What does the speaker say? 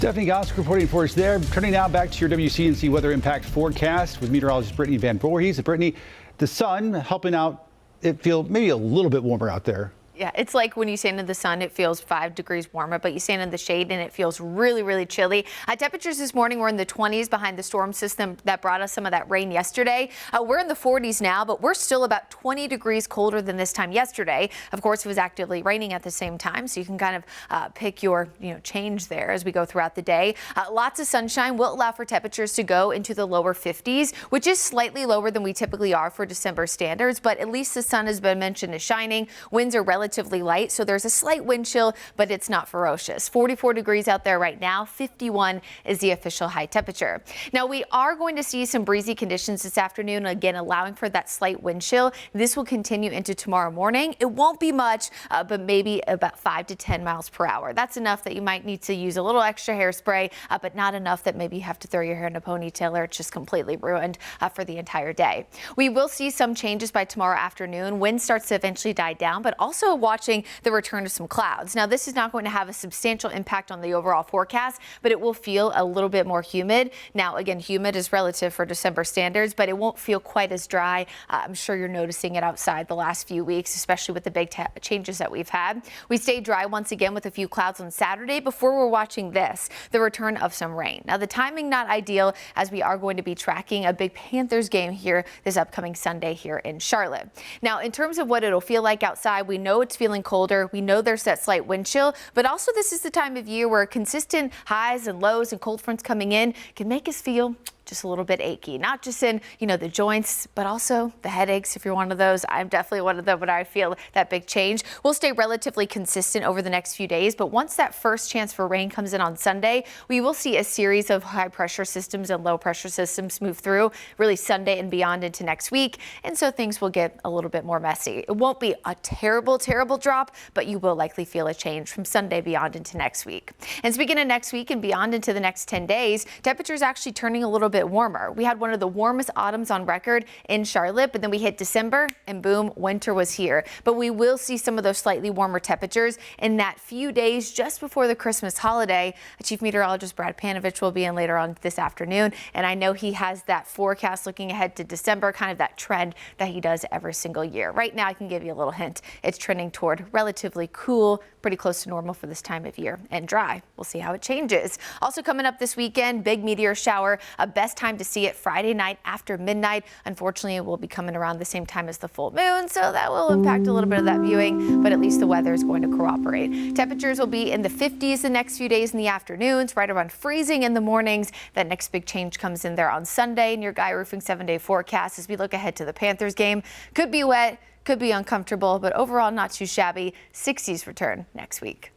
Stephanie Gosk reporting for us there. Turning now back to your WCNC weather impact forecast with meteorologist Brittany Van Voorhees. Brittany, the sun helping out it feel maybe a little bit warmer out there. Yeah, it's like when you stand in the sun, it feels 5 degrees warmer, but you stand in the shade and it feels really, really chilly. Temperatures this morning were in the 20s behind the storm system that brought us some of that rain yesterday. We're in the 40s now, but we're still about 20 degrees colder than this time yesterday. Of course, it was actively raining at the same time, so you can kind of pick your change there as we go throughout the day. Lots of sunshine will allow for temperatures to go into the lower 50s, which is slightly lower than we typically are for December standards, but at least the sun has been mentioned as shining. Winds are relatively light, so there's a slight wind chill, but it's not ferocious. 44 degrees out there right now. 51 is the official high temperature. Now, we are going to see some breezy conditions this afternoon, again allowing for that slight wind chill. This will continue into tomorrow morning. It won't be much, but maybe about 5 to 10 miles per hour. That's enough that you might need to use a little extra hairspray, but not enough that maybe you have to throw your hair in a ponytail or it's just completely ruined for the entire day. We will see some changes by tomorrow afternoon. Wind starts to eventually die down, but also watching the return of some clouds. Now, this is not going to have a substantial impact on the overall forecast, but it will feel a little bit more humid. Now, again, humid is relative for December standards, but it won't feel quite as dry. I'm sure you're noticing it outside the last few weeks, especially with the big changes that we've had. We stayed dry once again with a few clouds on Saturday before we're watching this, the return of some rain. Now, the timing not ideal as we are going to be tracking a big Panthers game here this upcoming Sunday here in Charlotte. Now, in terms of what it'll feel like outside, we know it's feeling colder. We know there's that slight wind chill, but also this is the time of year where consistent highs and lows and cold fronts coming in can make us feel just a little bit achy, not just in, the joints, but also the headaches. If you're one of those, I'm definitely one of them when I feel that big change. We'll stay relatively consistent over the next few days, but once that first chance for rain comes in on Sunday, we will see a series of high pressure systems and low pressure systems move through really Sunday and beyond into next week. And so things will get a little bit more messy. It won't be a terrible, terrible drop, but you will likely feel a change from Sunday beyond into next week. And speaking of next week and beyond into the next 10 days, temperatures actually turning a little bit warmer. We had one of the warmest autumns on record in Charlotte, but then we hit December and boom, winter was here. But we will see some of those slightly warmer temperatures in that few days just before the Christmas holiday. Chief Meteorologist Brad Panovich will be in later on this afternoon, and I know he has that forecast looking ahead to December, kind of that trend that he does every single year. Right now, I can give you a little hint. It's trending toward relatively cool, pretty close to normal for this time of year, and dry. We'll see how it changes. Also coming up this weekend, big meteor shower. Best time to see it Friday night after midnight. Unfortunately, it will be coming around the same time as the full moon, so that will impact a little bit of that viewing, but at least the weather is going to cooperate. Temperatures will be in the 50s the next few days in the afternoons, right around freezing in the mornings. That next big change comes in there on Sunday in your Guy Roofing 7-day forecast as we look ahead to the Panthers game. Could be wet, could be uncomfortable, but overall not too shabby. 60s return next week.